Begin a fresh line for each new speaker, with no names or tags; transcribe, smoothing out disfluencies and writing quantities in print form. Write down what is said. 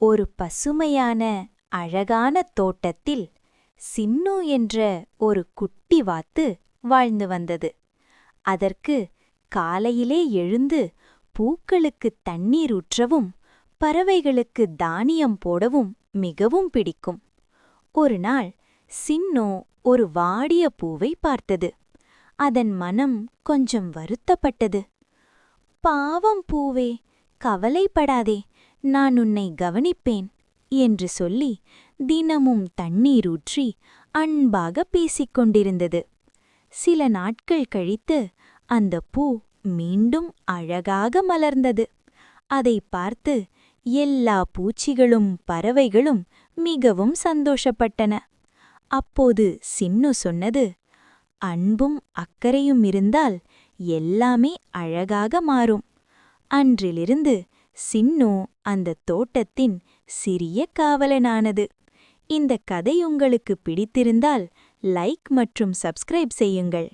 ஒரு பசுமையான அழகான தோட்டத்தில் சின்னு என்ற ஒரு குட்டி வாத்து வாழ்ந்து வந்தது. அதற்கு காலையிலே எழுந்து பூக்களுக்கு தண்ணீர் ஊற்றவும் பறவைகளுக்கு தானியம் போடவும் மிகவும் பிடிக்கும். ஒரு நாள் சின்னு ஒரு வாடிய பூவை பார்த்தது. அதன் மனம் கொஞ்சம் வருத்தப்பட்டது. பாவம் பூவே, கவலைப்படாதே, நான் உன்னை கவனிப்பேன் என்று சொல்லி தினமும் தண்ணீர் ஊற்றி அன்பாக பேசிக் கொண்டிருந்தது. சில நாட்கள் கழித்து அந்த பூ மீண்டும் அழகாக மலர்ந்தது. அதை பார்த்து எல்லா பூச்சிகளும் பறவைகளும் மிகவும் சந்தோஷப்பட்டன. அப்போது சின்னு சொன்னது, அன்பும் அக்கறையும் இருந்தால் எல்லாமே அழகாக மாறும். அன்றிலிருந்து சின்னு அந்த தோட்டத்தின் சிறிய காவலனானது. இந்த கதை உங்களுக்கு பிடித்திருந்தால் லைக் மற்றும் சப்ஸ்கிரைப் செய்யுங்கள்.